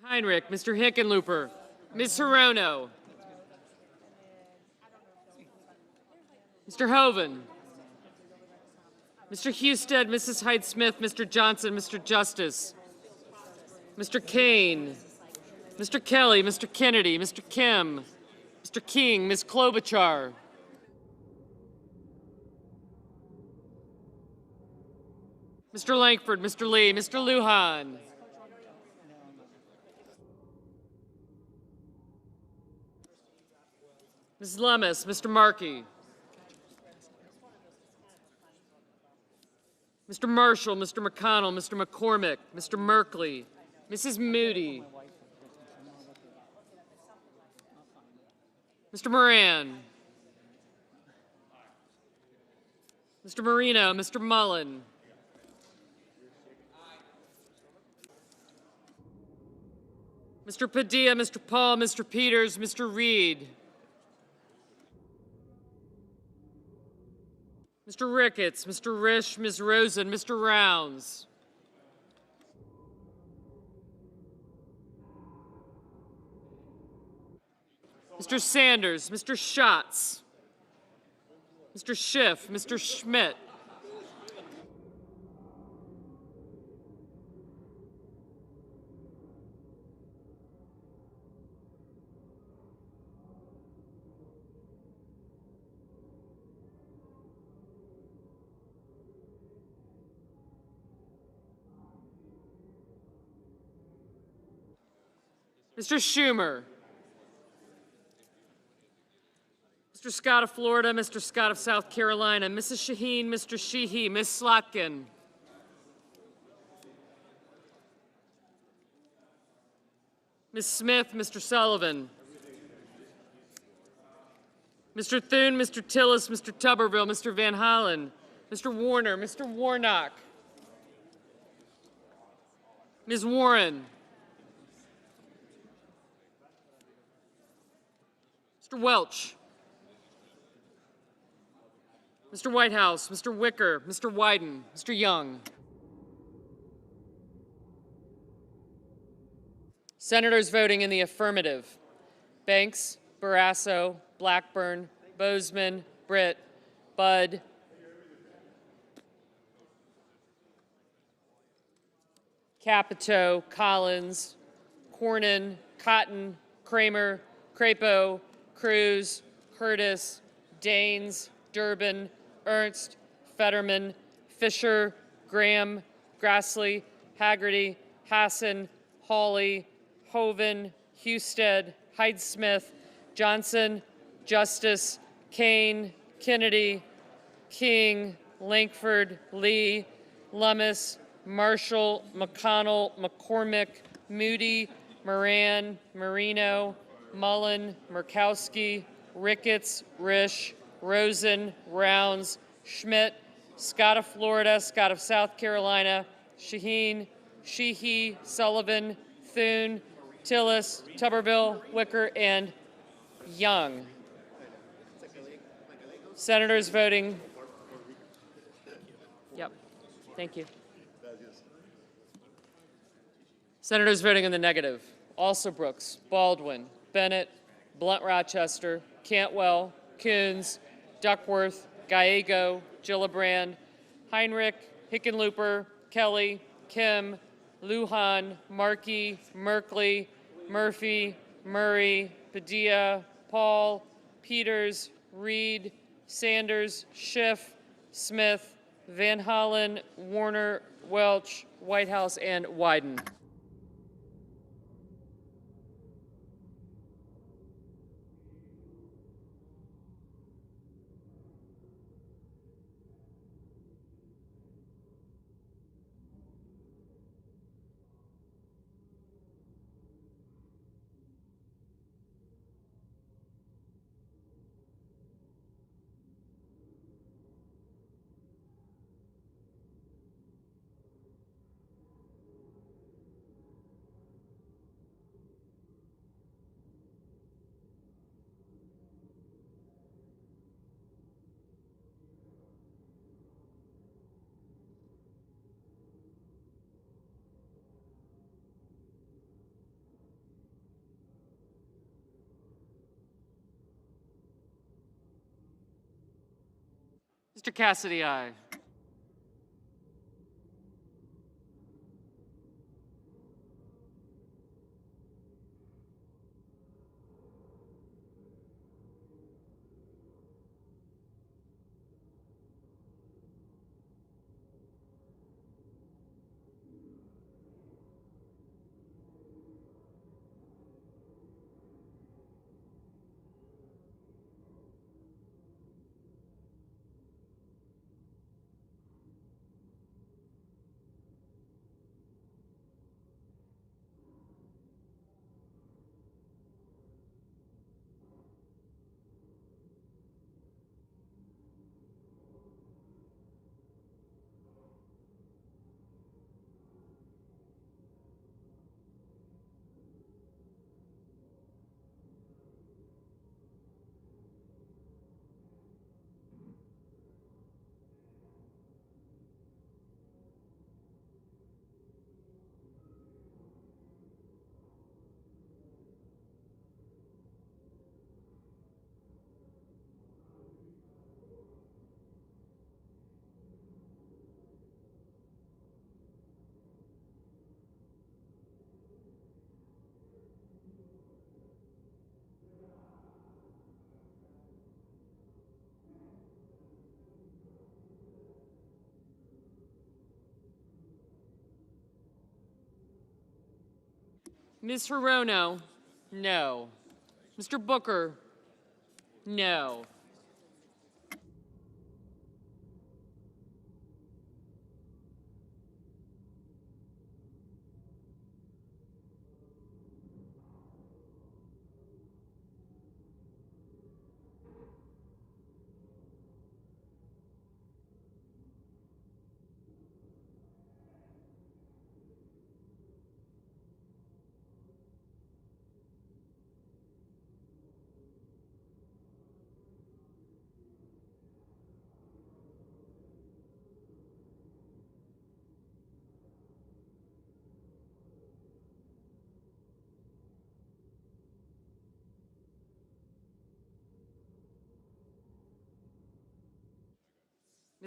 Heinrich, Mr. Hickenlooper, Ms. Hirono, Mr. Hoven, Mr. Husted, Mrs. Hyde-Smith, Mr. Johnson, Mr. Justice, Mr. Kane, Mr. Kelly, Mr. Kennedy, Mr. Kim, Mr. King, Ms. Klobuchar, Mr. Lankford, Mr. Lee, Mr. Lujan, Ms. Lummis, Mr. Markey, Mr. Marshall, Mr. McConnell, Mr. McCormick, Mr. Merkley, Mrs. Moody, Mr. Moran, Mr. Marino, Mr. Mullen, Mr. Padilla, Mr. Paul, Mr. Peters, Mr. Reed, Mr. Ricketts, Mr. Risch, Ms. Rosen, Mr. Rounds, Mr. Sanders, Mr. Schatz, Mr. Schiff, Mr. Schmidt, Mr. Schumer, Mr. Scott of Florida, Mr. Scott of South Carolina, Mrs. Shaheen, Mr. Sheehy, Ms. Slotkin, Ms. Smith, Mr. Sullivan, Mr. Thune, Mr. Tillis, Mr. Tuberville, Mr. Van Hollen, Mr. Warner, Mr. Warnock, Ms. Warren, Mr. Welch, Mr. Whitehouse, Mr. Wicker, Mr. Wyden, Mr. Young. Senators voting in the affirmative: Banks, Barrasso, Blackburn, Bozeman, Britt, Budd, Capito, Collins, Cornyn, Cotton, Kramer, Crapo, Cruz, Curtis, Daines, Durbin, Ernst, Fetterman, Fisher, Graham, Grassley, Haggerty, Hassan, Hawley, Hoven, Husted, Hyde-Smith, Johnson, Justice, Kane, Kennedy, King, Lankford, Lee, Lummis, Marshall, McConnell, McCormick, Moody, Moran, Marino, Mullen, Murkowski, Ricketts, Risch, Rosen, Rounds, Schmidt, Scott of Florida, Scott of South Carolina, Shaheen, Sheehy, Sullivan, Thune, Tillis, Tuberville, Wicker, and Young. Senators voting. Yep. Thank you. Senators voting in the negative: Alsobrooks, Baldwin, Bennett, Blunt Rochester, Cantwell, Coons, Duckworth, Gallego, Gillibrand, Heinrich, Hickenlooper, Kelly, Kim, Lujan, Markey, Merkley, Murphy, Murray, Padilla, Paul, Peters, Reed, Sanders, Schiff, Smith, Van Hollen, Warner, Welch, Whitehouse, and Wyden. Mr. Cassidy, aye. Ms. Hirono, no. Mr. Booker, no.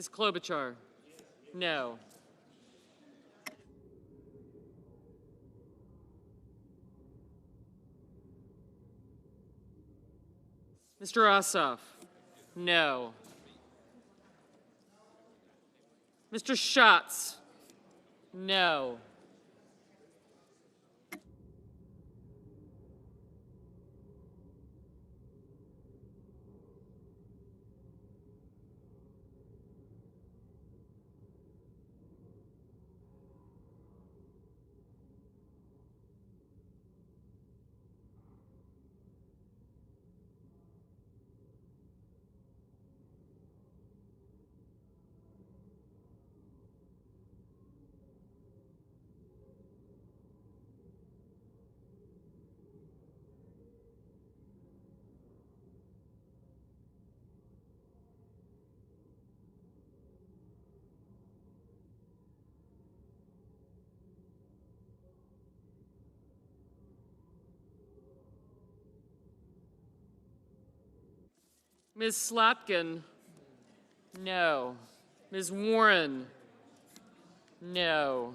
Ms. Klobuchar, no. Mr. Ossoff, no. Mr. Schatz, no. Ms. Slotkin, no. Ms. Warren, no.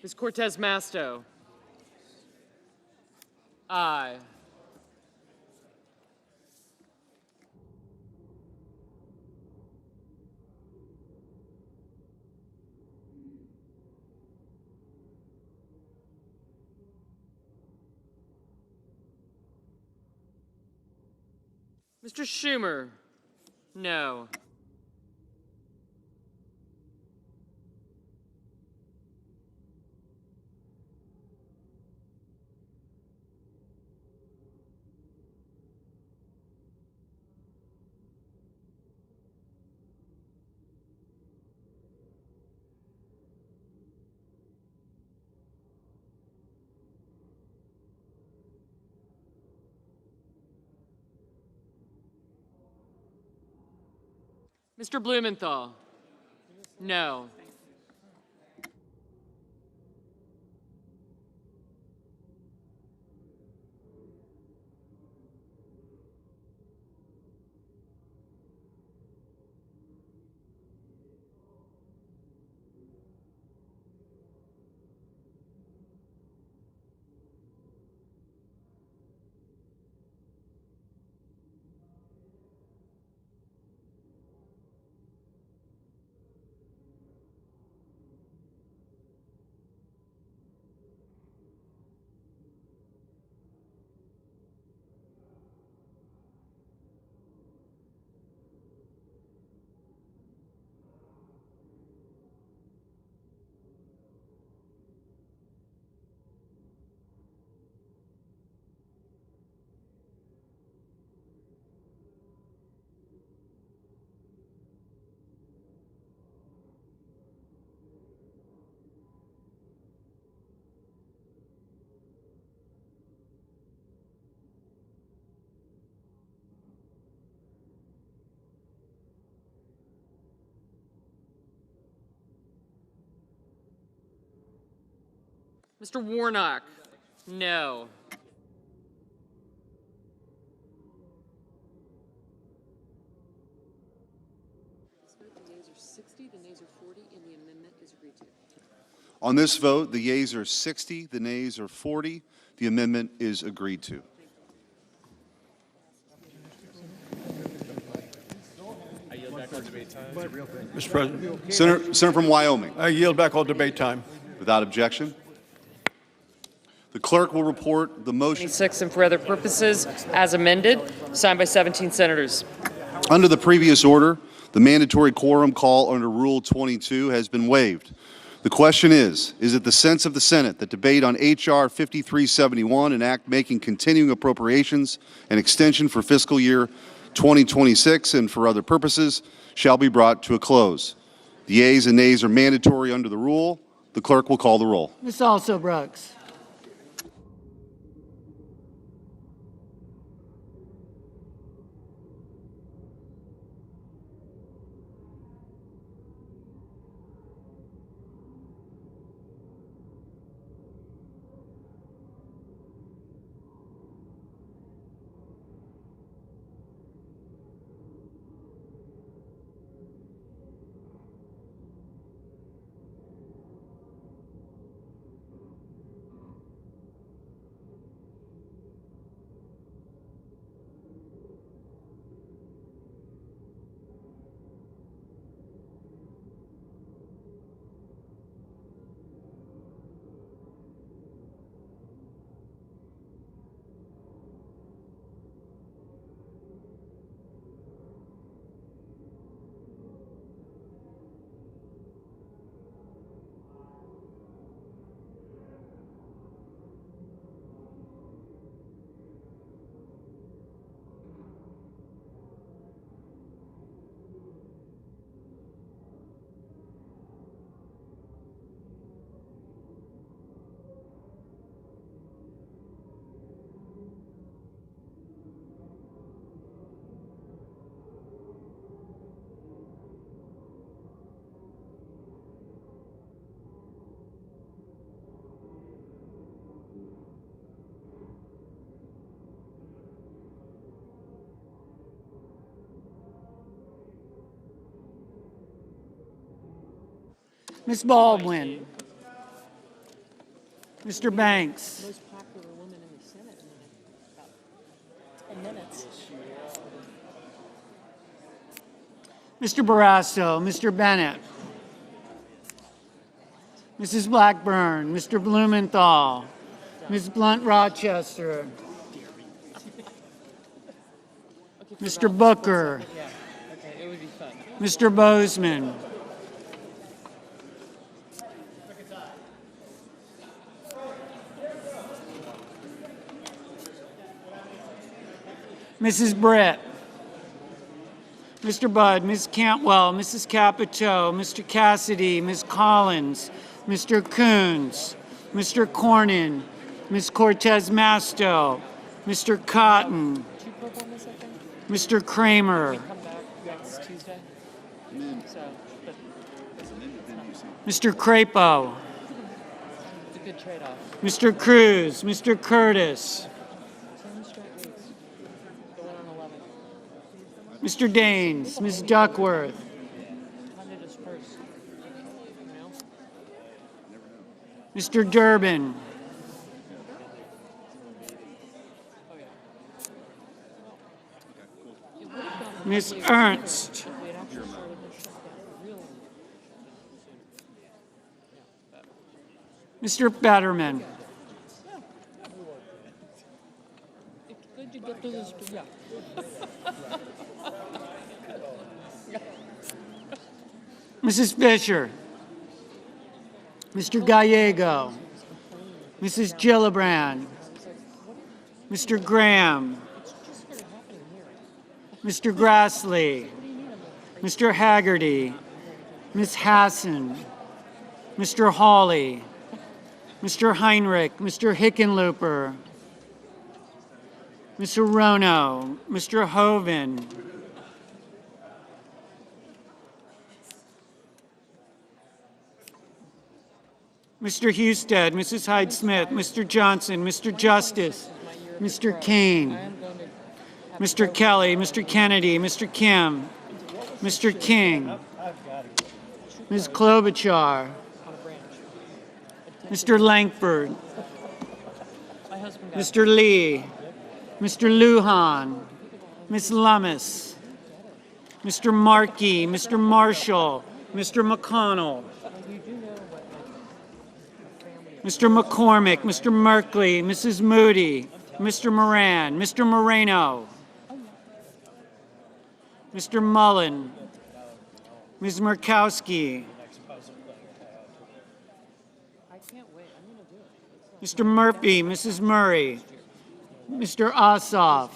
Ms. Cortez Masto, aye. Mr. Schumer, no. Mr. Blumenthal, no. Mr. Warnock? No. The yeas are 60, the nays are 40, and the amendment is agreed to. On this vote, the yeas are 60, the nays are 40. The amendment is agreed to. Mr. President, Senator from Wyoming, I yield back all debate time. without objection. The clerk will report the motion. 26 and for other purposes as amended, signed by 17 senators. Under the previous order, the mandatory quorum call under Rule 22 has been waived. The question is it the sense of the Senate that debate on H.R. 5371, an act making continuing appropriations an extension for fiscal year 2026 and for other purposes, shall be brought to a close? The yeas and nays are mandatory under the rule. The clerk will call the roll. Ms. Also Brooks. Ms. Baldwin. Mr. Banks. Most popular woman in the Senate in about 10 minutes. Mr. Barrasso. Mr. Bennett. Mrs. Blackburn. Mr. Blumenthal. Ms. Blunt Rochester. Mr. Booker. Yeah, okay, it would be fun. Mr. Bozeman. Mrs. Britt. Mr. Budd, Ms. Cantwell, Mrs. Capito, Mr. Cassidy, Ms. Collins, Mr. Coons, Mr. Cornyn, Ms. Cortez Masto, Mr. Cotton, Mr. Kramer, Come back next Tuesday. So, but Mr. Crapo, it's a good trade-off. Mr. Cruz, Mr. Curtis, 10 straight weeks. Going on 11. Mr. Daines, Ms. Duckworth, Time to disperse. You know? Mr. Durbin, Oh, yeah. Ms. Ernst, We had actually started the shutdown really Mr. Betterman, It's good to get to this. Yeah. Mrs. Fisher, Mr. Gallego, Mrs. Gillibrand, Mr. Graham, Mr. Grassley, Mr. Haggerty, Ms. Hassan, Mr. Hawley, Mr. Heinrich, Mr. Hickenlooper, Mr. Rono, Mr. Hoven, Mr. Husted, Mrs. Hyde-Smith, Mr. Johnson, Mr. Justice, Mr. Kane, Mr. Kelly, Mr. Kennedy, Mr. Kim, Mr. King, Ms. Klobuchar, Mr. Langford, Mr. Lee, Mr. Lujan, Ms. Lummis, Mr. Markey, Mr. Marshall, Mr. McConnell, Mr. McCormick, Mr. Merkley, Mrs. Moody, Mr. Moran, Mr. Moreno, Mr. Mullen, Ms. Murkowski, Mr. Murphy, Mrs. Murray, Mr. Ossoff,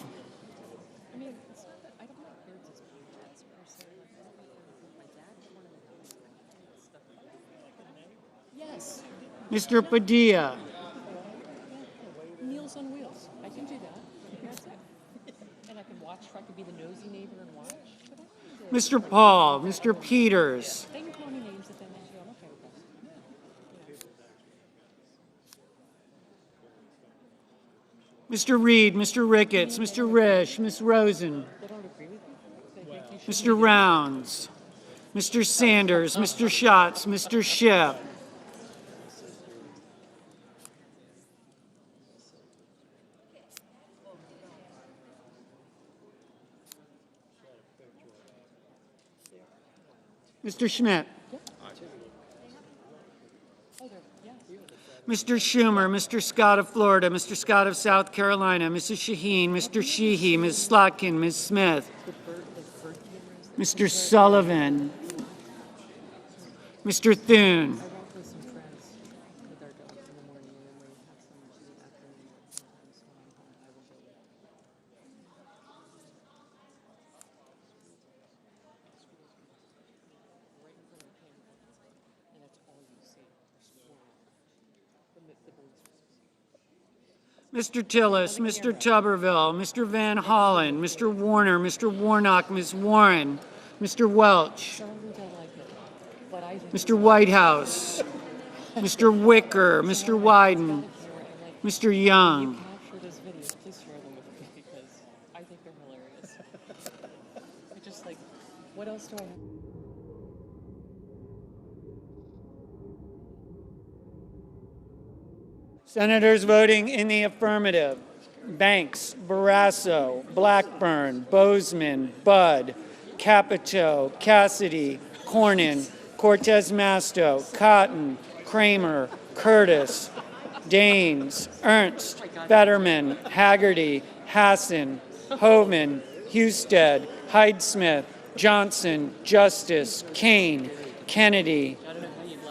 Yes, Mr. Padilla, Meals on Wheels. I can do that. That's it. And I can watch, I can be the nosy neighbor and watch. But I don't need to- Mr. Paul, Mr. Peters, They can call me names if they want to. I'm okay with that. Mr. Reed, Mr. Ricketts, Mr. Risch, Ms. Rosen, They don't agree with me? They think you should Mr. Rounds, Mr. Sanders, Mr. Schatz, Mr. Schiff, Mr. Schmidt, Mr. Schumer, Mr. Scott of Florida, Mr. Scott of South Carolina, Mrs. Shaheen, Mr. Sheehy, Ms. Slotkin, Ms. Smith, Mr. Sullivan, Mr. Thune, walk with some friends with our dogs in the morning and then we have some in the afternoon. Sometimes when I'm home, I will go with them. Right in front of the camera. And that's all you see. The boys. Mr. Tillis, Mr. Tuberville, Mr. Van Hollen, Mr. Warner, Mr. Warnock, Ms. Warren, Mr. Welch, Some of them don't like it, but I think Mr. Whitehouse, Mr. Wicker, Mr. Wyden, Mr. Young, capture those videos. Please share them with me because I think they're hilarious. I just like, what else do I have? Senators voting in the affirmative: Banks, Barrasso, Blackburn, Bozeman, Budd, Capito, Cassidy, Cornyn, Cortez Masto, Cotton, Kramer, Curtis, Daines, Ernst, Fetterman, Haggerty, Hassan, Hovind, Husted, Hyde-Smith, Johnson, Justice, Kane, Kennedy,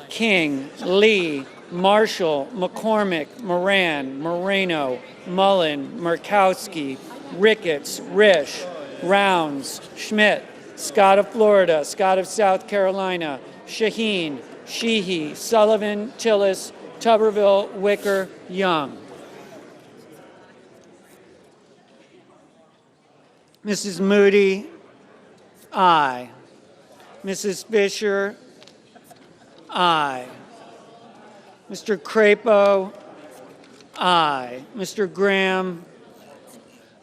King, Lee, Marshall, McCormick, Moran, Moreno, Mullen, Murkowski, Ricketts, Risch, Rounds, Schmidt, Scott of Florida, Scott of South Carolina, Shaheen, Sheehy, Sullivan, Tillis, Tuberville, Wicker, Young. Mrs. Moody, aye. Mrs. Fisher, aye. Mr. Crapo, aye. Mr. Graham,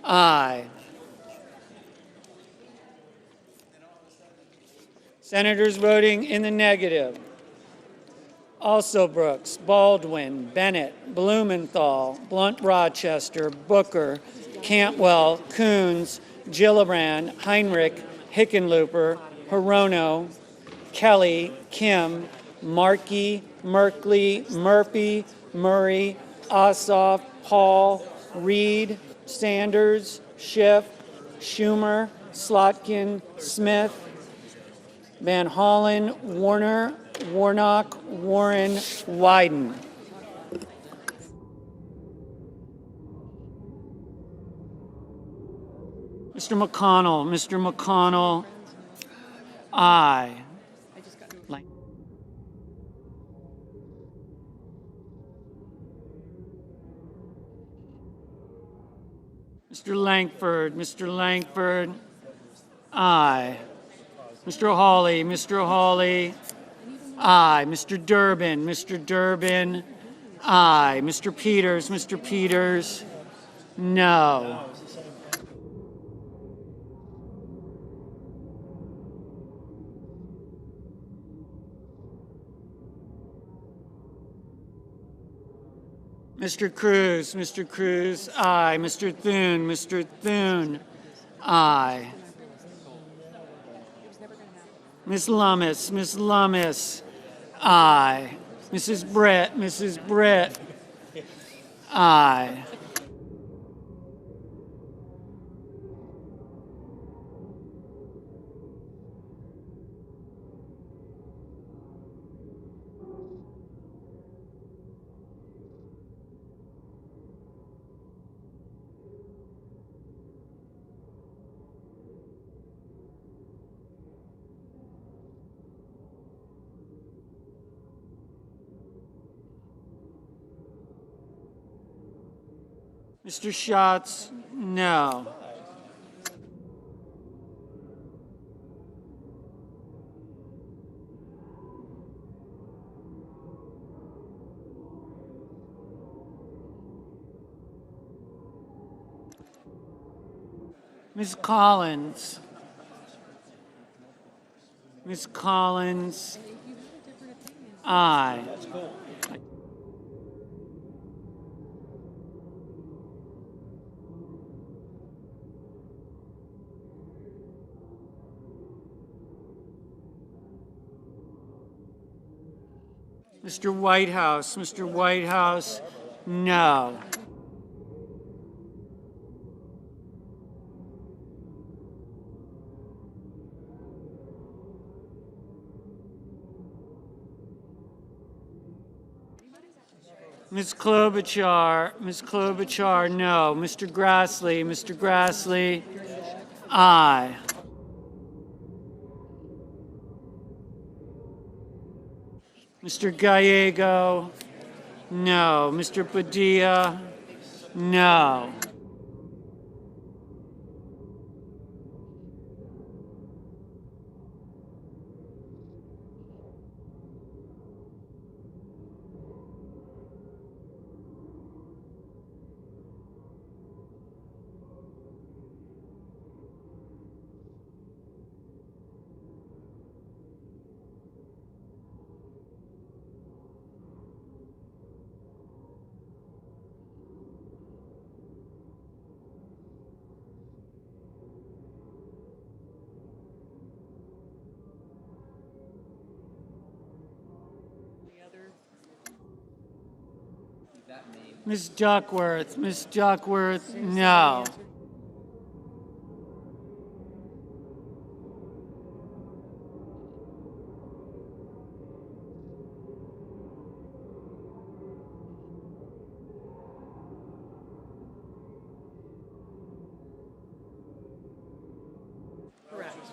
aye. Senators voting in the negative: Also Brooks, Baldwin, Bennett, Blumenthal, Blunt Rochester, Booker, Cantwell, Coons, Gillibrand, Heinrich, Hickenlooper, Hirono, Kelly, Kim, Markey, Merkley, Murphy, Murray, Ossoff, Paul, Reed, Sanders, Schiff, Schumer, Slotkin, Smith, Van Hollen, Warner, Warnock, Warren, Wyden. Mr. McConnell, aye. Mr. Langford, aye. Mr. Hawley, Aye. Mr. Durbin? Mr. Durbin? Aye. Mr. Peters? Mr. Peters? No. Mr. Cruz? Mr. Cruz? Aye. Mr. Thune? Mr. Thune? Aye. Ms. Lummis? Ms. Lummis? Aye. Mrs. Brett? Mrs. Brett? Aye. Mr. Schatz? No. Ms. Collins? Ms. Collins? Aye. Mr. Whitehouse? Mr. Whitehouse? No. Ms. Klobuchar? Ms. Klobuchar? No. Mr. Grassley? Mr. Grassley? Aye. Mr. Gallego? No. Mr. Padilla? No. Ms. Duckworth? Ms. Duckworth? No.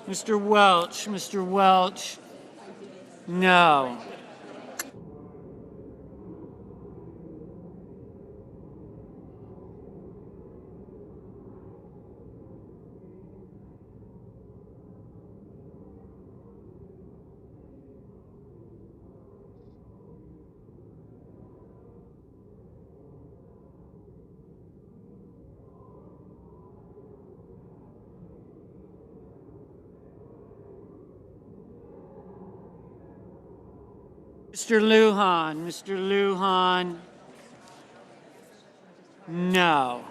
Mr. Welch? Mr. Welch? No. Mr. Lujan? Mr. Lujan? No.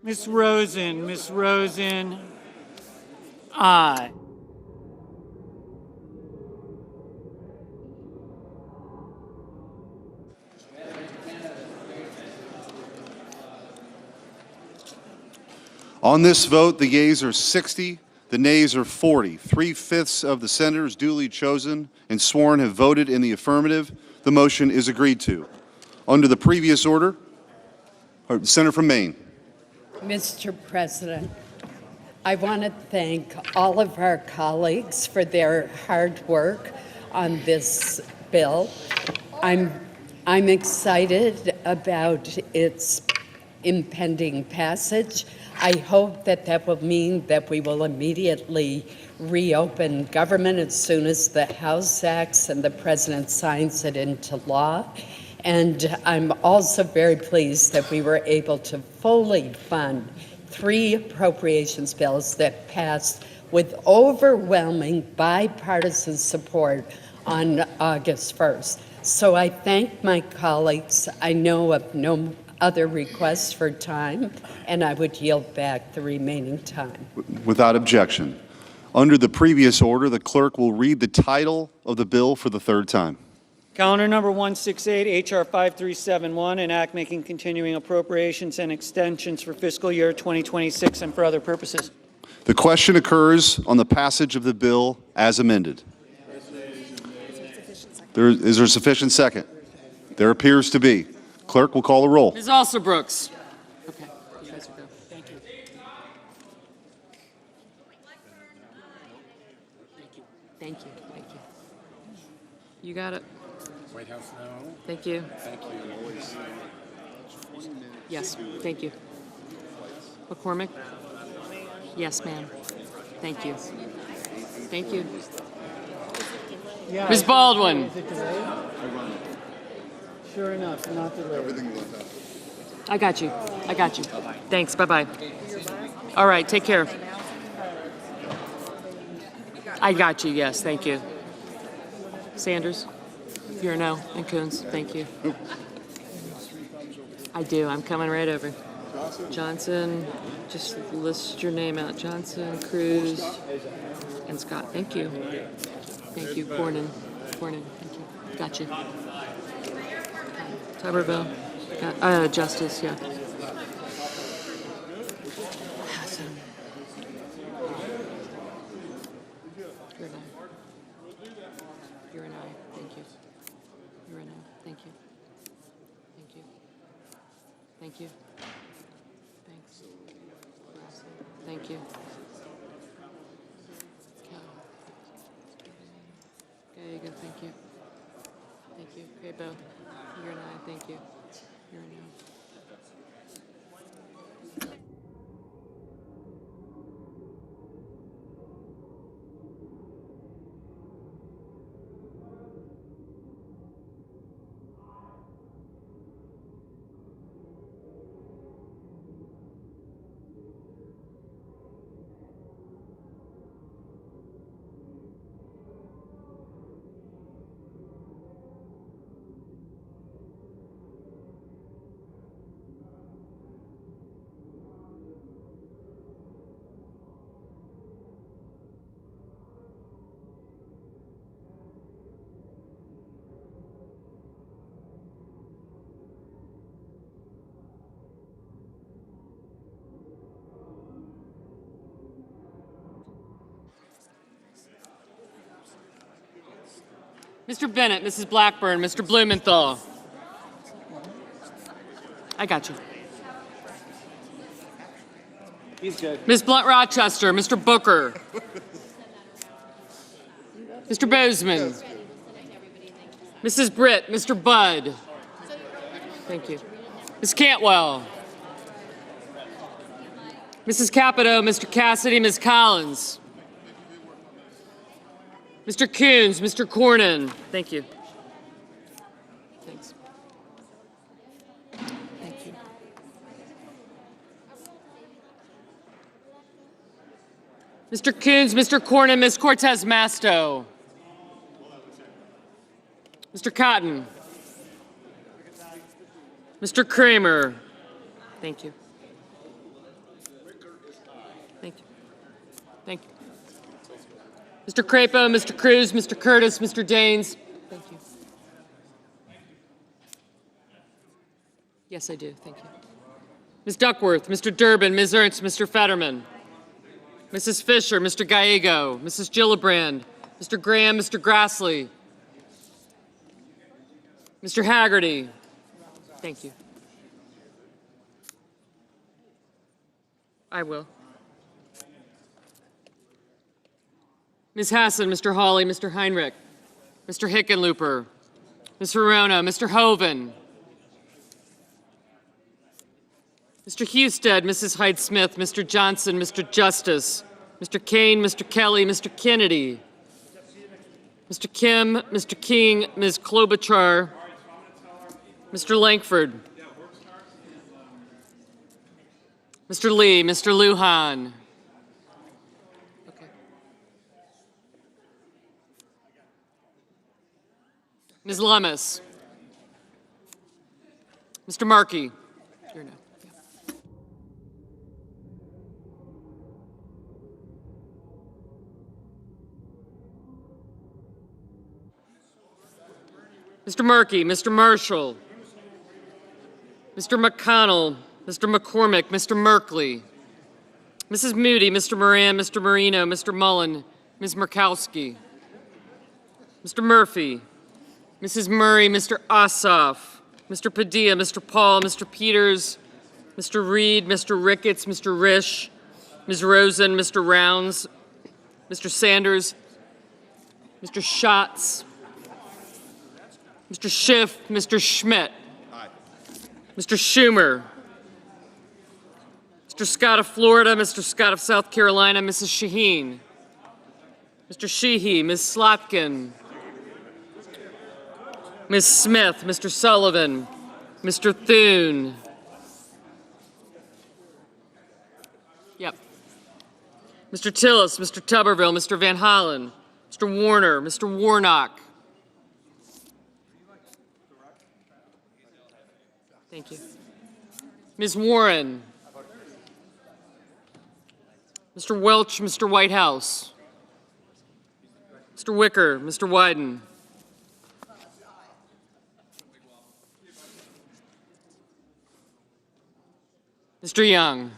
Ms. Rosen? Ms. Rosen? Aye. On this vote, the yeas are 60, the nays are 40. 3/5 of the senators duly chosen and sworn have voted in the affirmative. The motion is agreed to. Under the previous order, the senator from Maine. Mr. President, I want to thank all of our colleagues for their hard work on this bill. I'm excited about its impending passage. I hope that will mean that we will immediately reopen government as soon as the House acts and the President signs it into law. And I'm also very pleased that we were able to fully fund 3 appropriations bills that passed with overwhelming bipartisan support on August 1st. So I thank my colleagues. I know of no other requests for time, and I would yield back the remaining time. Without objection. Under the previous order, the clerk will read the title of the bill for the 3rd time. Calendar number 168, H.R. 5371, an act making continuing appropriations and extensions for fiscal year 2026 and for other purposes. The question occurs on the passage of the bill as amended. Is there sufficient second? There appears to be. Clerk will call the roll. Ms. Alsobrooks. Okay, you guys are go. Thank you. Thank you. Thank you. You got it. White House now. Thank you. Thank you. Yes, thank you. McCormick? Yes, ma'am. Thank you. Thank you. Ms. Baldwin? Sure enough, not delayed. I got you. I got you. Thanks. Bye-bye. All right, take care. I got you. Yes, thank you. Sanders? You're a no. And Coons? Thank you. I do. I'm coming right over. Johnson, just list your name out. Johnson, Cruz, and Scott. Thank you. Thank you. Cornyn. Thank you. Got you. Tuberville. Justice, yeah. Hassan. You're an aye. You're an aye. Thank you. You're an aye. Thank you. Thank you. Thank you. Thanks. Thank you. Okay, good. Thank you. Thank you. Okay, Bo. You're an aye. Thank you. You're an aye. Mr. Bennett, Mrs. Blackburn, Mr. Blumenthal. I got you. He's good. Ms. Blunt Rochester, Mr. Booker. Mr. Bozeman. Mrs. Britt, Mr. Budd. Thank you. Ms. Cantwell. Mrs. Capito, Mr. Cassidy, Ms. Collins. Mr. Coons, Mr. Cornyn. Thank you. Thanks. Thank you. Mr. Coons, Mr. Cornyn, Ms. Cortez Masto. Mr. Cotton. Mr. Kramer. Thank you. Thank you. Thank you. Mr. Crapo, Mr. Cruz, Mr. Curtis, Mr. Janes. Thank you. Yes, I do. Thank you. Ms. Duckworth, Mr. Durbin, Ms. Ernst, Mr. Fetterman. Mrs. Fisher, Mr. Gallego, Mrs. Gillibrand, Mr. Graham, Mr. Grassley. Mr. Haggerty. Thank you. I will. Ms. Hassan, Mr. Hawley, Mr. Heinrich, Mr. Hickenlooper, Ms. Verona, Mr. Hoven, Mr. Husted, Mrs. Hyde-Smith, Mr. Johnson, Mr. Justice, Mr. Kane, Mr. Kelly, Mr. Kennedy, Mr. Kim, Mr. King, Ms. Klobuchar, Mr. Lankford, Mr. Lee, Mr. Lujan. Okay. Ms. Lummis, Mr. Markey. Here now. Mr. Markey, Mr. Marshall, Mr. McConnell, Mr. McCormick, Mr. Merkley, Mrs. Moody, Mr. Moran, Mr. Marino, Mr. Mullen, Ms. Murkowski, Mr. Murphy, Mrs. Murray, Mr. Ossoff, Mr. Padilla, Mr. Paul, Mr. Peters, Mr. Reed, Mr. Ricketts, Mr. Risch, Ms. Rosen, Mr. Rounds, Mr. Sanders, Mr. Schatz, Mr. Schiff, Mr. Schmidt, Mr. Schumer, Mr. Scott of Florida, Mr. Scott of South Carolina, Mrs. Shaheen, Mr. Sheehy, Ms. Slotkin, Ms. Smith, Mr. Sullivan, Mr. Thune. Yep. Mr. Tillis, Mr. Tuberville, Mr. Van Hollen, Mr. Warner, Mr. Warnock. Thank you. Ms. Warren. Mr. Welch, Mr. Whitehouse. Mr. Wicker, Mr. Wyden. Mr. Young.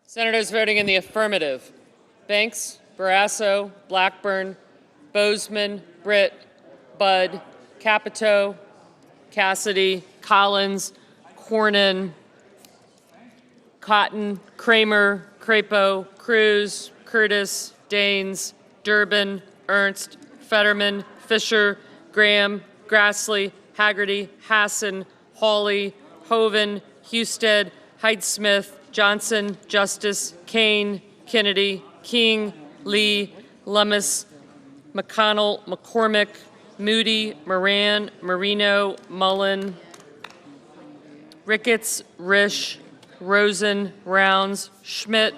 Senators voting in the affirmative: Banks, Barrasso, Blackburn, Bozeman, Britt, Budd, Capito, Cassidy, Collins, Cornyn, Cotton, Kramer, Crapo, Cruz, Curtis, Daines, Durbin, Ernst, Fetterman, Fisher, Graham, Grassley, Haggerty, Hassan, Hawley, Hoven, Husted, Hyde-Smith, Johnson, Justice, Kane, Kennedy, King, Lee, Lummis, McConnell, McCormick, Moody, Moran, Marino, Mullen, Ricketts, Risch, Rosen, Rounds, Schmidt,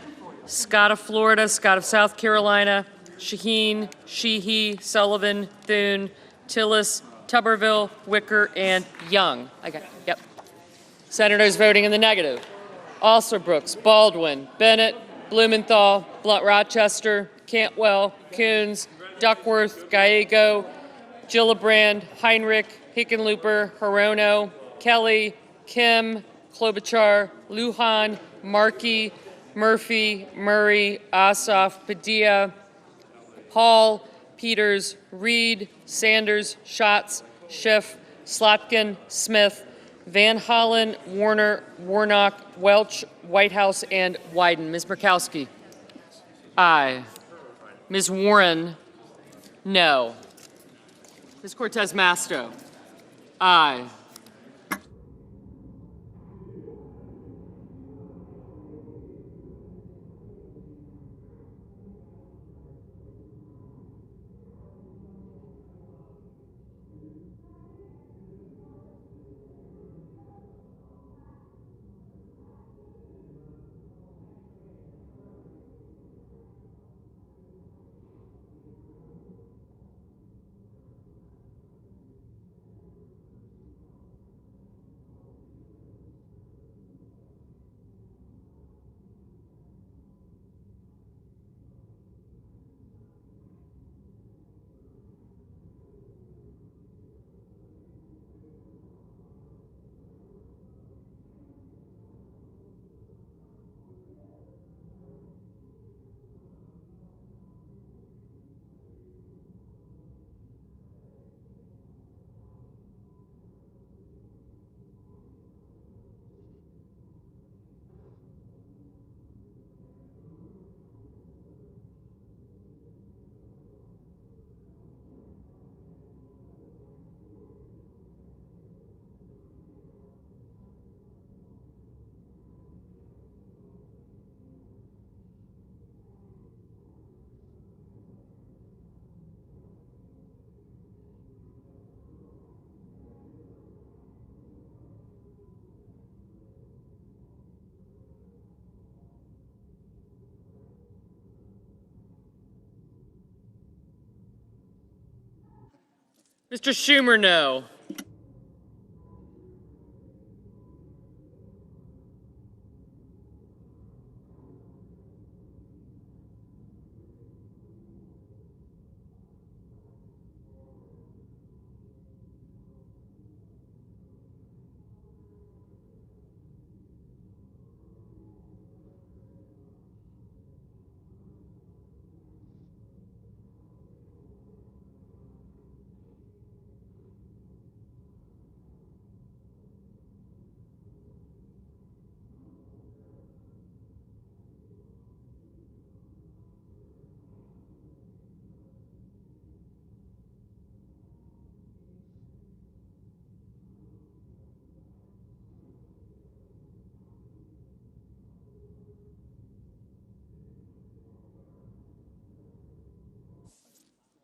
Scott of Florida, Scott of South Carolina, Shaheen, Sheehy, Sullivan, Thune, Tillis, Tuberville, Wicker, and Young. Okay, yep. Senators voting in the negative: Alsobrooks, Baldwin, Bennett, Blumenthal, Blunt Rochester, Cantwell, Coons, Duckworth, Gallego, Gillibrand, Heinrich, Hickenlooper, Hirono, Kelly, Kim, Klobuchar, Lujan, Markey, Murphy, Murray, Ossoff, Padilla, Hall, Peters, Reed, Sanders, Schatz, Schiff, Slotkin, Smith, Van Hollen, Warner, Warnock, Welch, Whitehouse, and Wyden. Ms. Murkowski? Aye. Ms. Warren? No. Ms. Cortez Masto? Aye. Mr. Schumer, no.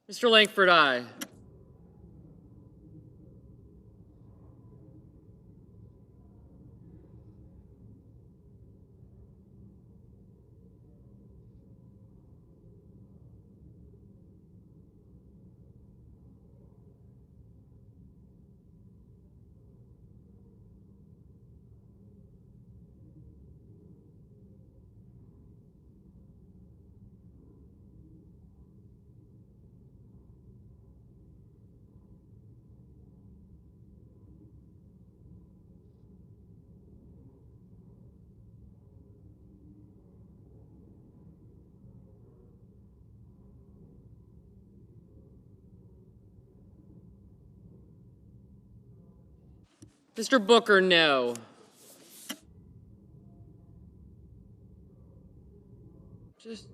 Mr. Langford, aye. Mr. Booker, no. Just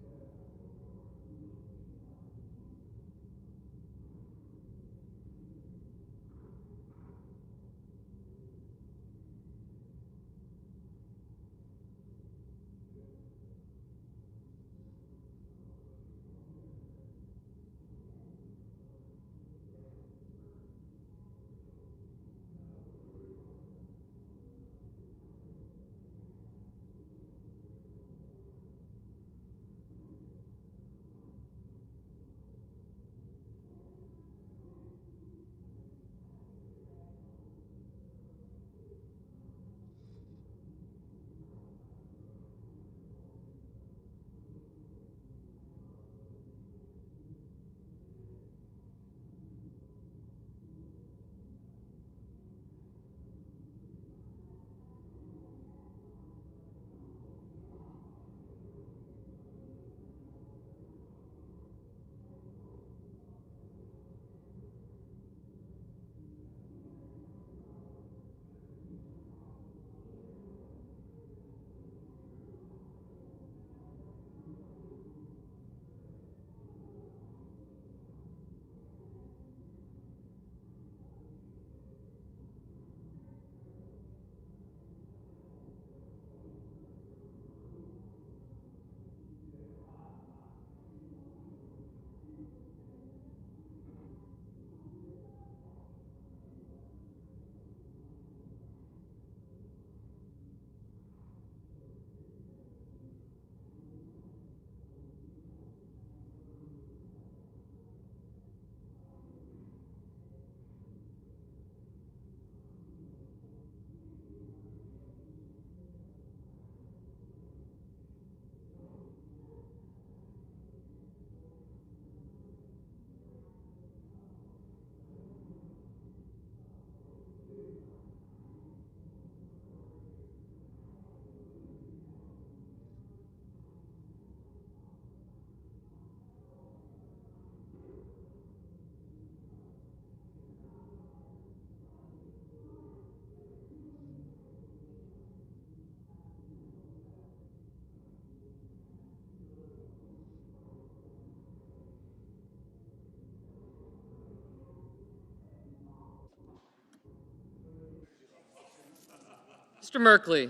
Mr. Merkley,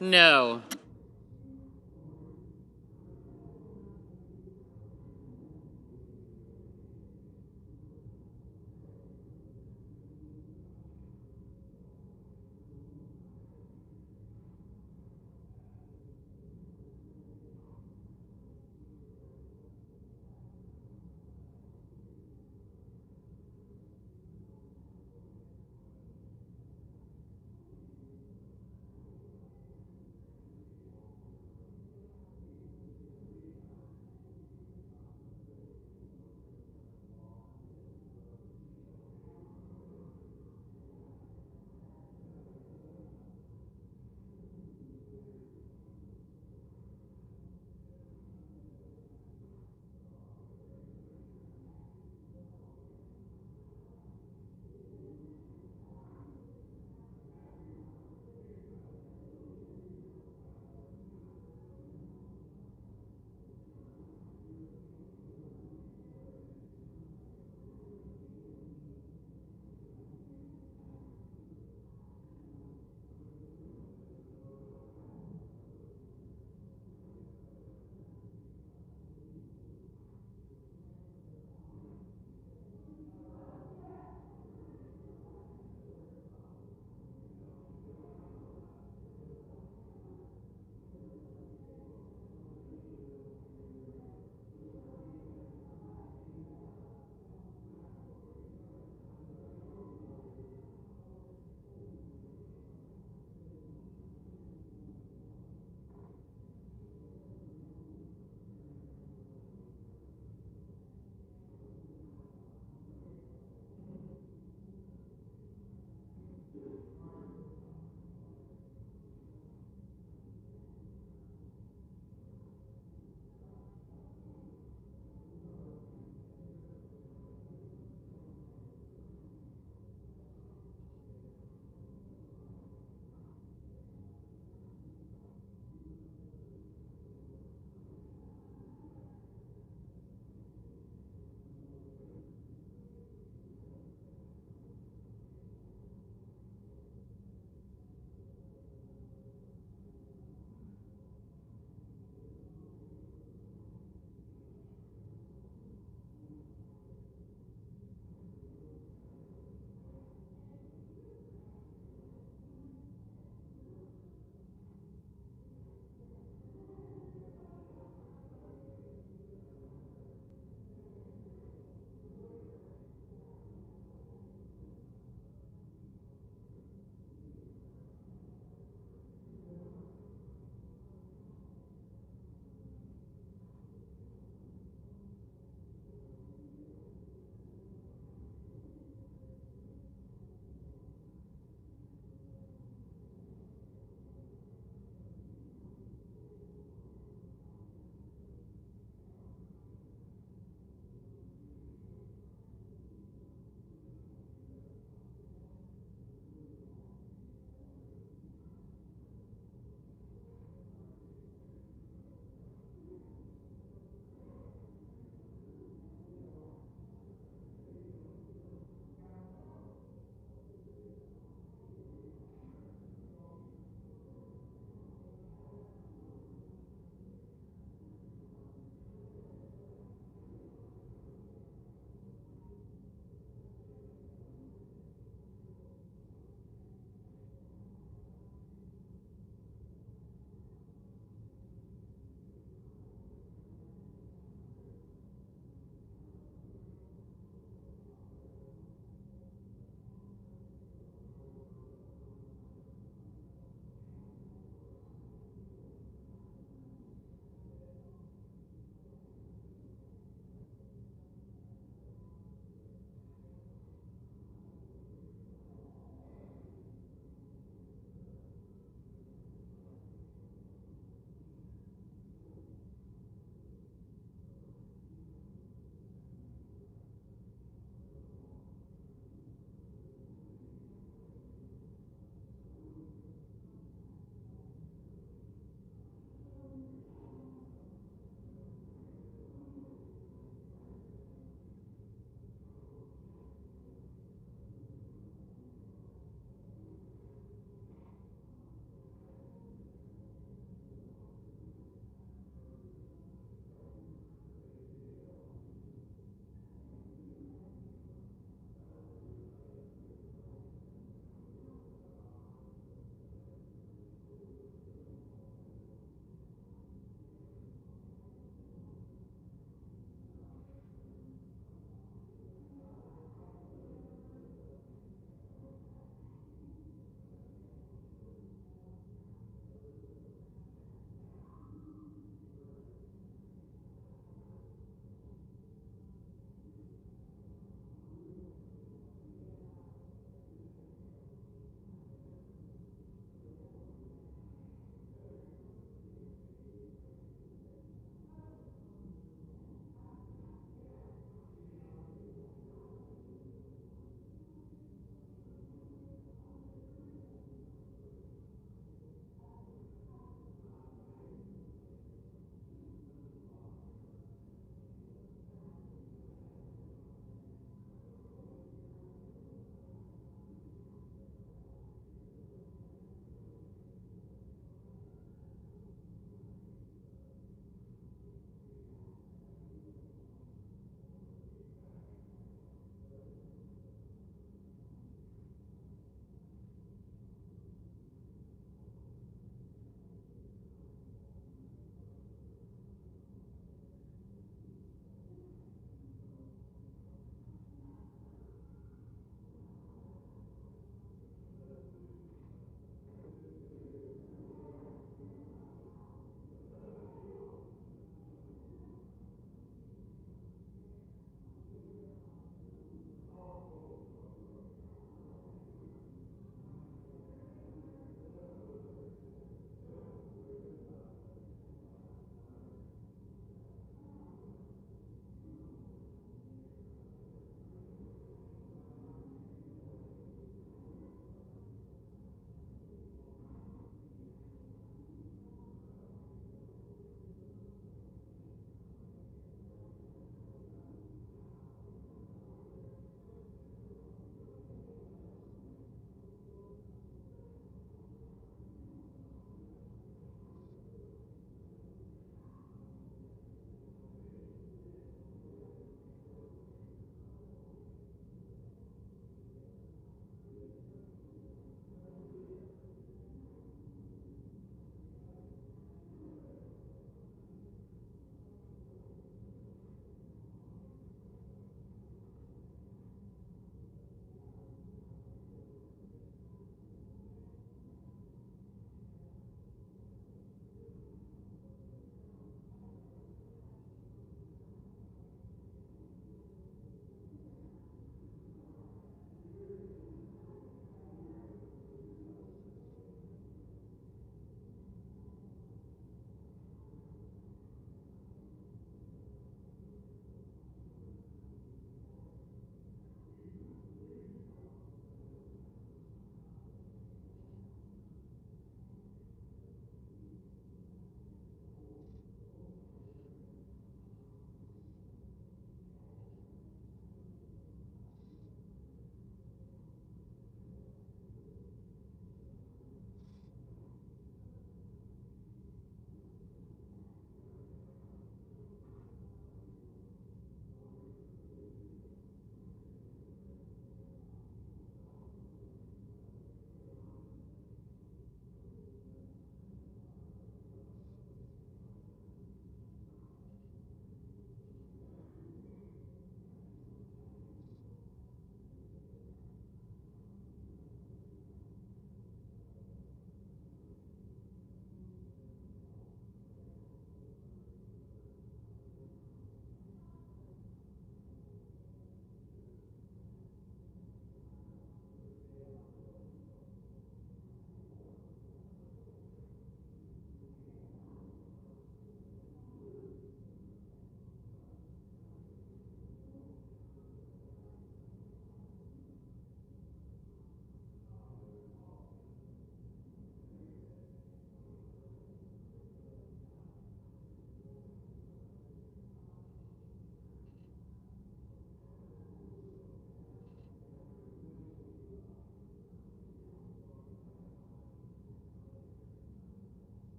no.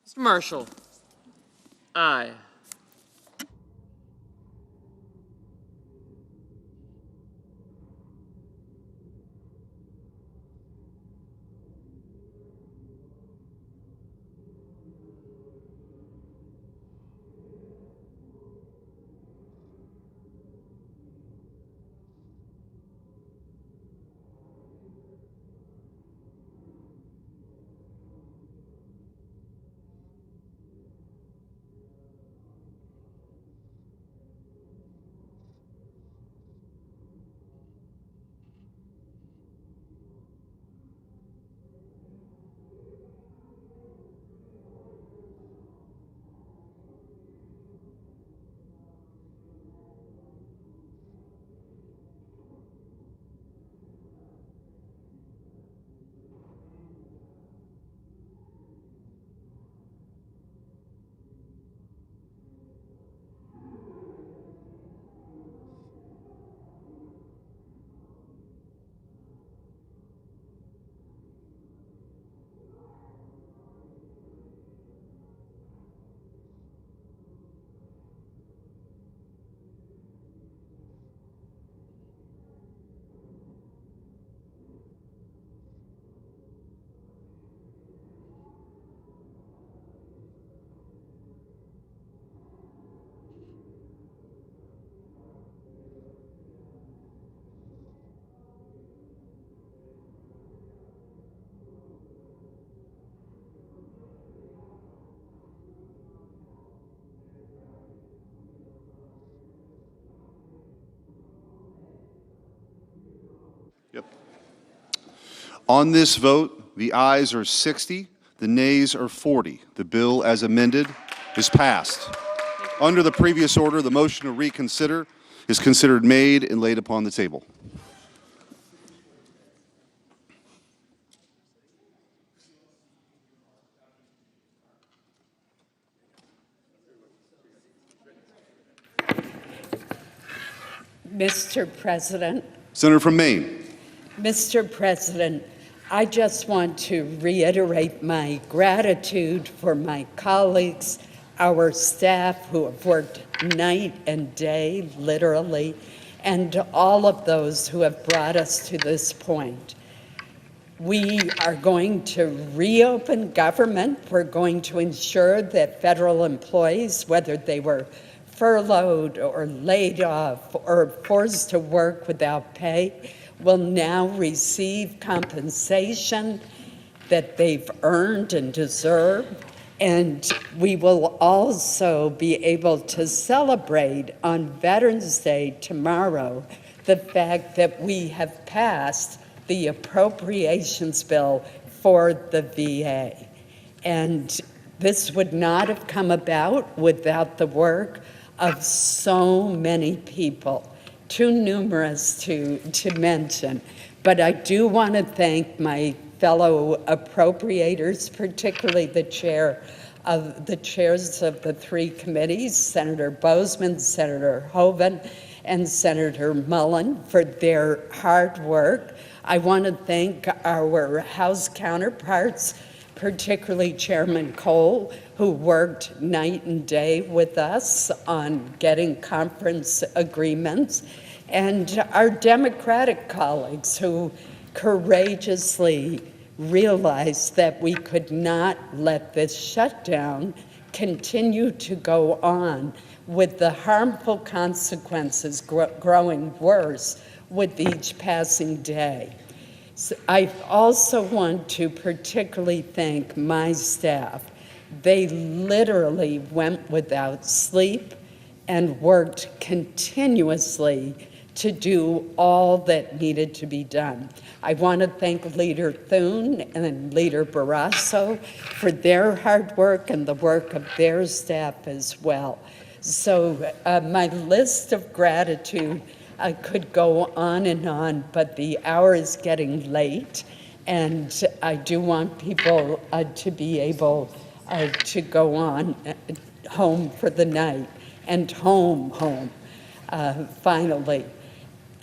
Mr. Marshall? Aye. Yep. On this vote, the ayes are 60, the nays are 40. The bill as amended is passed. Under the previous order, the motion to reconsider is considered made and laid upon the table. Mr. President, Senator from Maine. Mr. President, I just want to reiterate my gratitude for my colleagues, our staff who have worked night and day, literally, and all of those who have brought us to this point. We are going to reopen government. We're going to ensure that federal employees, whether they were furloughed or laid off or forced to work without pay, will now receive compensation that they've earned and deserve. And we will also be able to celebrate on Veterans Day tomorrow the fact that we have passed the appropriations bill for the VA. And this would not have come about without the work of so many people, too numerous to mention. But I do want to thank my fellow appropriators, particularly the chairs of the three committees, Senator Bozeman, Senator Hoeven, and Senator Mullen, for their hard work. I want to thank our House counterparts, particularly Chairman Cole, who worked night and day with us on getting conference agreements, and our Democratic colleagues who courageously realized that we could not let this shutdown continue to go on with the harmful consequences growing worse with each passing day. So I also want to particularly thank my staff. They literally went without sleep and worked continuously to do all that needed to be done. I want to thank Leader Thune and Leader Barrasso for their hard work and the work of their staff as well. So my list of gratitude could go on, but the hour is getting late, and I do want people to be able to go on home for the night and home, finally.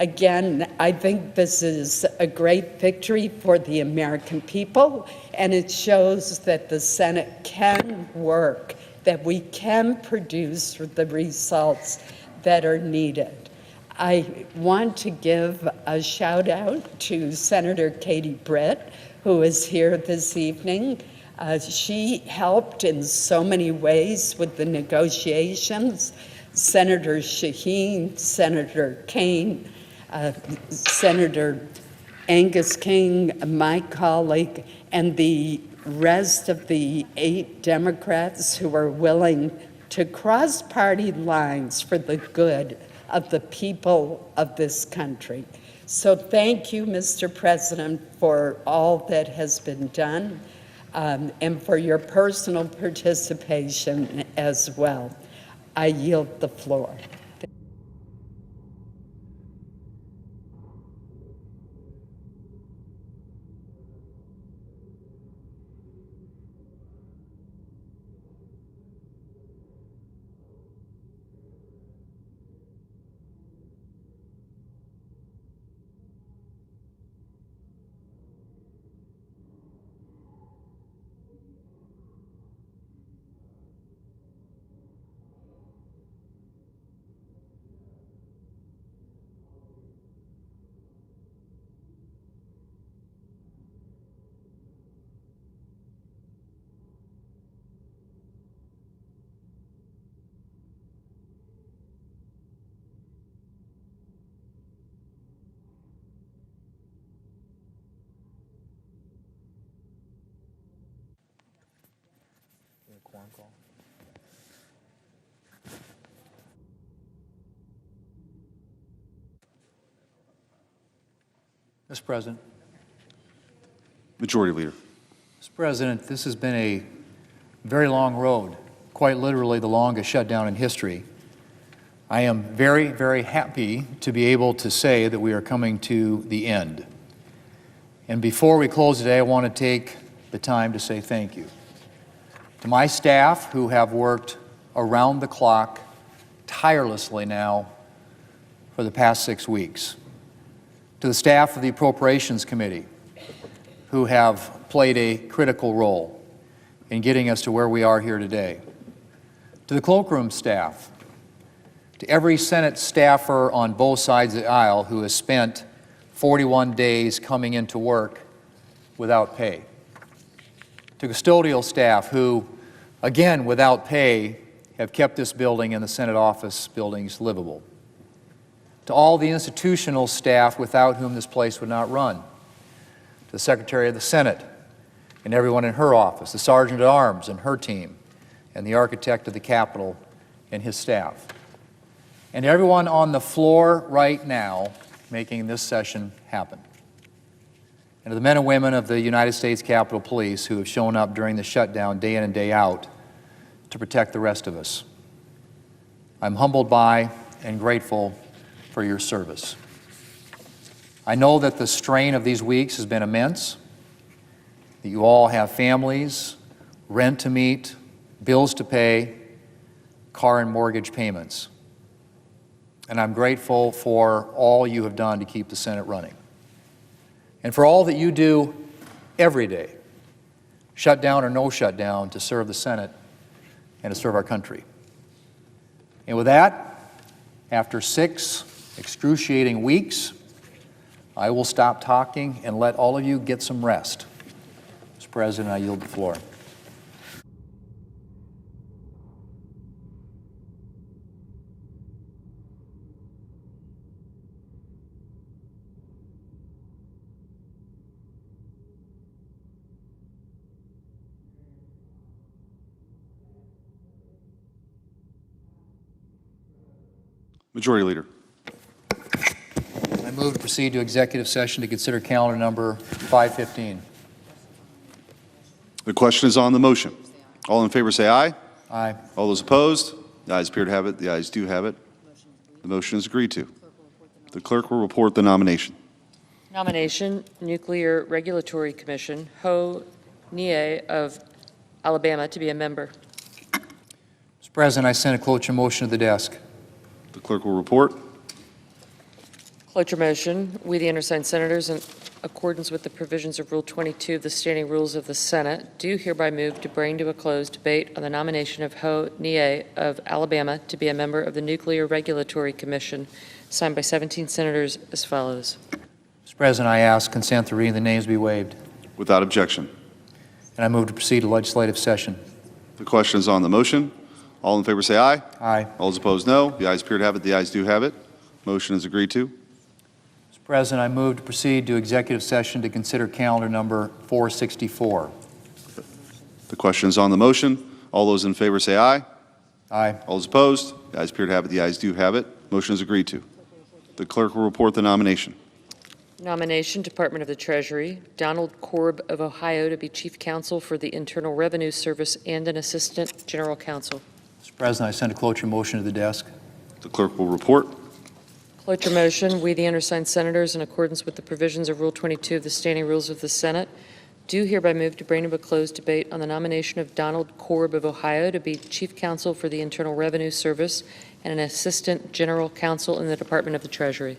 Again, I think this is a great victory for the American people, and it shows that the Senate can work, that we can produce the results that are needed. I want to give a shout out to Senator Katie Britt, who is here this evening. She helped in so many ways with the negotiations. Senator Shaheen, Senator Kane, Senator Angus King, my colleague, and the rest of the 8 Democrats who are willing to cross party lines for the good of the people of this country. So thank you, Mr. President, for all that has been done, and for your personal participation as well. I yield the floor. Mr. President. Majority Leader. Mr. President, this has been a very long road, quite literally the longest shutdown in history. I am very, very happy to be able to say that we are coming to the end. And before we close today, I want to take the time to say thank you to my staff who have worked around the clock tirelessly now for the past 6 weeks. To the staff of the Appropriations Committee, who have played a critical role in getting us to where we are here today. To the cloakroom staff, to every Senate staffer on both sides of the aisle who has spent 41 days coming into work without pay. To custodial staff who, again, without pay, have kept this building and the Senate office buildings livable. To all the institutional staff without whom this place would not run, to the Secretary of the Senate and everyone in her office, the Sergeant at Arms and her team, and the Architect of the Capitol and his staff, and everyone on the floor right now making this session happen. And to the men and women of the United States Capitol Police who have shown up during the shutdown day in and day out to protect the rest of us. I'm humbled by and grateful for your service. I know that the strain of these weeks has been immense, that you all have families, rent to meet, bills to pay, car and mortgage payments. And I'm grateful for all you have done to keep the Senate running. And for all that you do every day, shutdown or no shutdown, to serve the Senate and to serve our country. And with that, after 6 excruciating weeks, I will stop talking and let all of you get some rest. Mr. President, I yield the floor. Majority Leader. I move to proceed to executive session to consider calendar number 515. The question is on the motion. All in favor say aye. Aye. All those opposed? The ayes appear to have it. The ayes do have it. The motion is agreed to. The clerk will report the nomination. Nomination, Nuclear Regulatory Commission, Ho Nie of Alabama to be a member. Mr. President, I send a cloture motion to the desk. The clerk will report. Cloture motion, we, the undersigned senators, in accordance with the provisions of Rule 22 of the Standing Rules of the Senate, do hereby move to bring to a close debate on the nomination of Ho Nie of Alabama to be a member of the Nuclear Regulatory Commission, signed by 17 senators as follows. Mr. President, I ask consent to reading the names be waived, Without objection. and I move to proceed to legislative session. The question is on the motion. All in favor say aye. Aye. All those opposed, no. The ayes appear to have it. The ayes do have it. Motion is agreed to. Mr. President, I move to proceed to executive session to consider calendar number 464. The question is on the motion. All those in favor say aye. Aye. All those opposed, the ayes appear to have it. The ayes do have it. Motion is agreed to. The clerk will report the nomination. Nomination, Department of the Treasury, Donald Korb of Ohio to be Chief Counsel for the Internal Revenue Service and an Assistant General Counsel. Mr. President, I send a cloture motion to the desk. The clerk will report. Cloture motion, we, the undersigned senators, in accordance with the provisions of Rule 22 of the Standing Rules of the Senate, do hereby move to bring to a closed debate on the nomination of Donald Korb of Ohio to be Chief Counsel for the Internal Revenue Service and an Assistant General Counsel in the Department of the Treasury.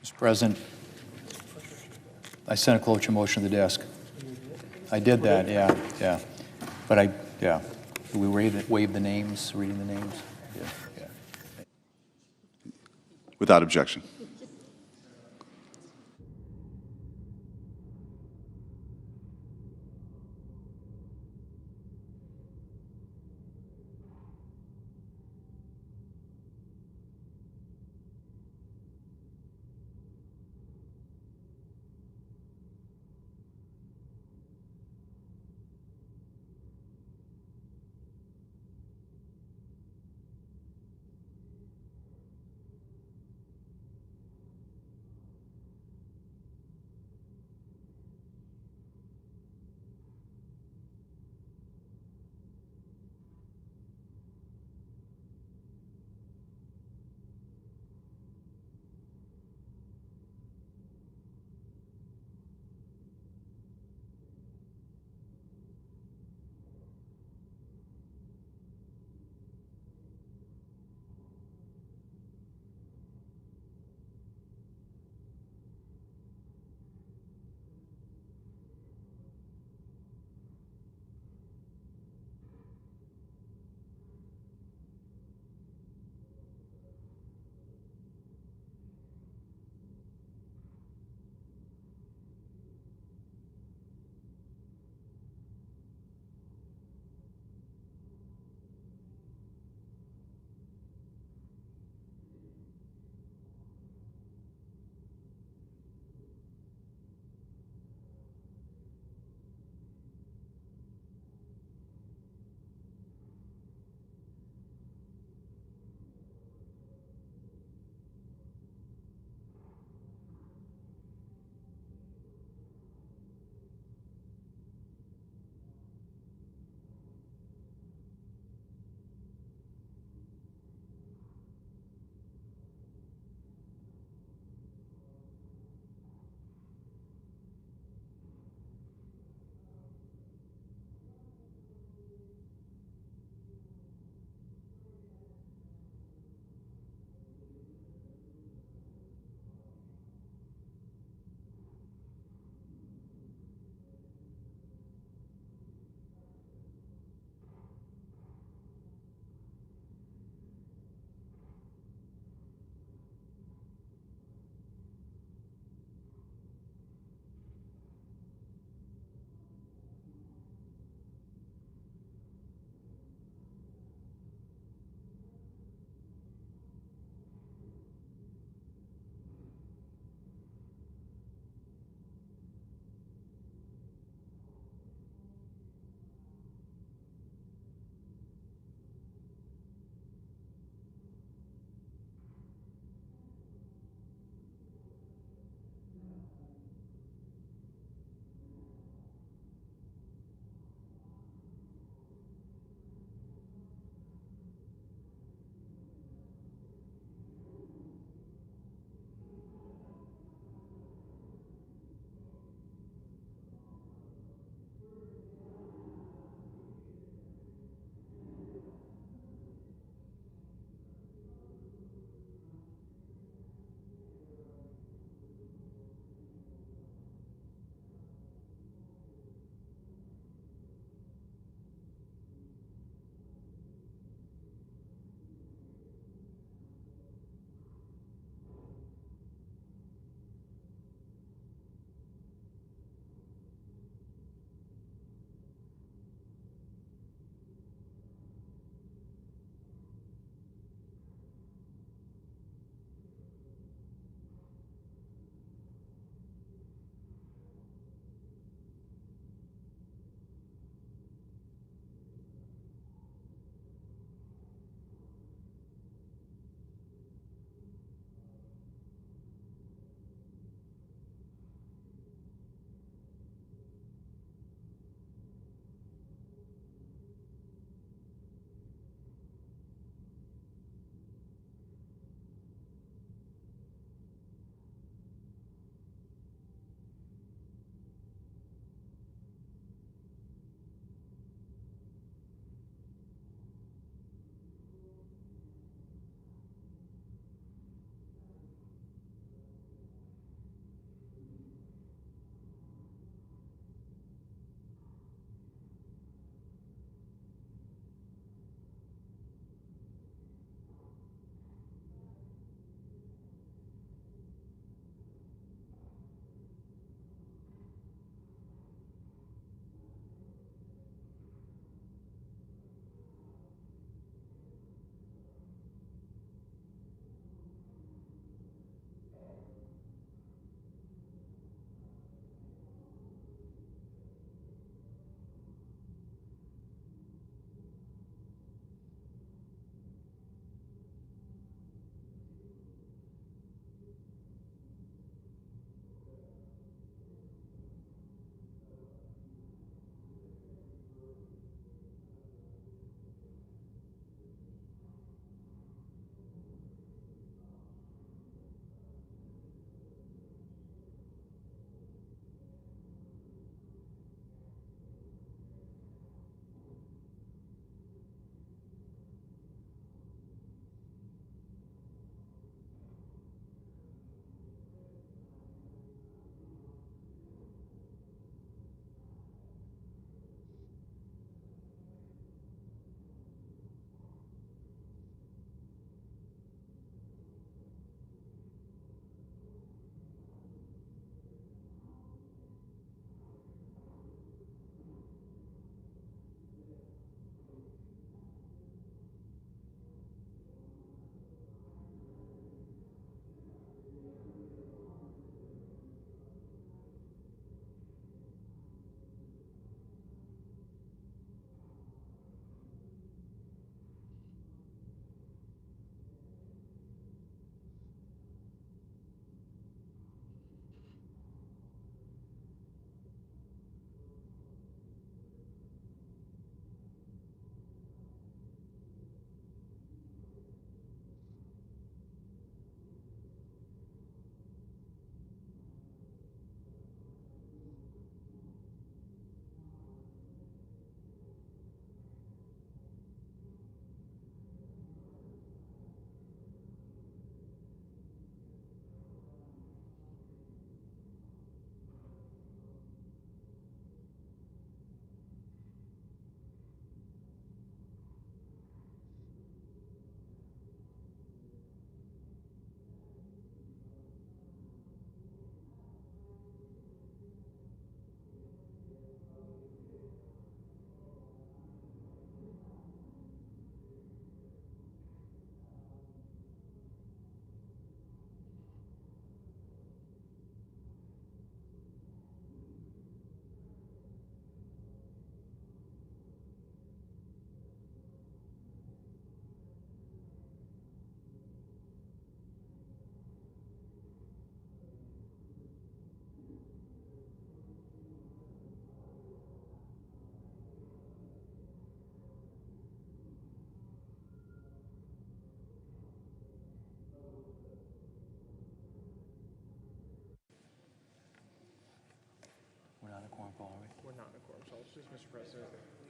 Mr. President, I sent a cloture motion to the desk. I did that, yeah. But yeah. Do we waive the names, reading the names? Yeah. Without objection.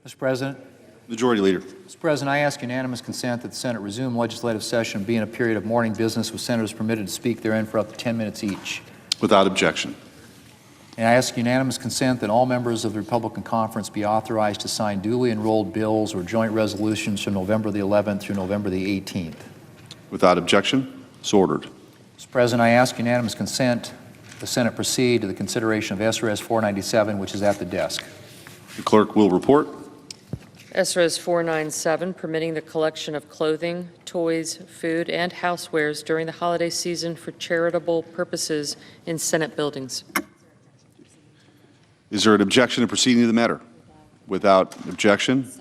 Mr. President. Majority Leader. Mr. President, I ask unanimous consent that the Senate resume legislative session and be in a period of morning business with senators permitted to speak therein for up to 10 minutes each. Without objection. And I ask unanimous consent that all members of the Republican Conference be authorized to sign duly enrolled bills or joint resolutions from November the 11th through November the 18th. Without objection. So ordered. Mr. President, I ask unanimous consent the Senate proceed to the consideration of SRS 497, which is at the desk. The clerk will report. SRS 497, permitting the collection of clothing, toys, food, and housewares during the holiday season for charitable purposes in Senate buildings. Is there an objection to proceeding to the matter? Without objection,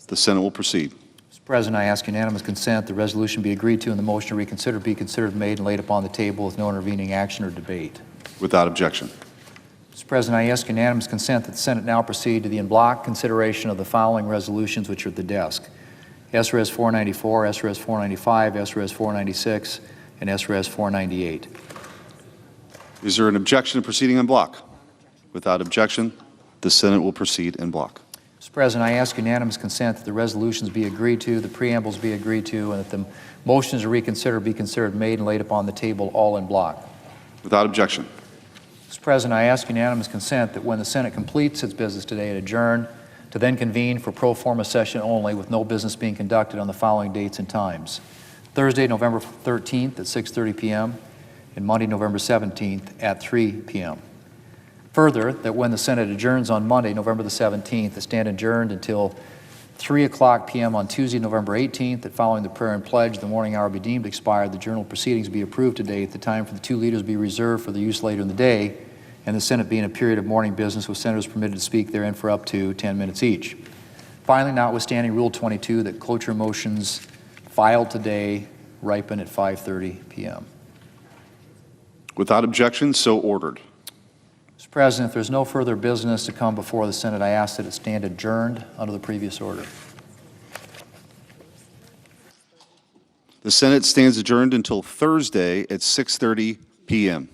the Senate will proceed. Mr. President, I ask unanimous consent the resolution be agreed to and the motion to reconsider be considered made and laid upon the table with no intervening action or debate. Without objection. Mr. President, I ask unanimous consent that the Senate now proceed to the en bloc consideration of the following resolutions which are at the desk: SRS 494, SRS 495, SRS 496, and SRS 498. Is there an objection to proceeding en bloc? Without objection, the Senate will proceed en bloc. Mr. President, I ask unanimous consent that the resolutions be agreed to, the preambles be agreed to, and that the motions to reconsider be considered made and laid upon the table all en bloc. Without objection. Mr. President, I ask unanimous consent that when the Senate completes its business today, it adjourn to then convene for pro forma session only with no business being conducted on the following dates and times: Thursday, November 13th at 6:30 p.m. and Monday, November 17th at 3 p.m. Further, that when the Senate adjourns on Monday, November the 17th, it stand adjourned until 3:00 p.m. on Tuesday, November 18th, that following the prayer and pledge, the morning hour be deemed expired, the journal proceedings be approved today, at the time for the two leaders be reserved for the use later in the day, and the Senate be in a period of morning business with senators permitted to speak therein for up to 10 minutes each. Finally, notwithstanding Rule 22, that cloture motions filed today ripen at 5:30 p.m. Without objection, so ordered. Mr. President, if there's no further business to come before the Senate, I ask that it stand adjourned under the previous order. The Senate stands adjourned until Thursday at 6:30 p.m.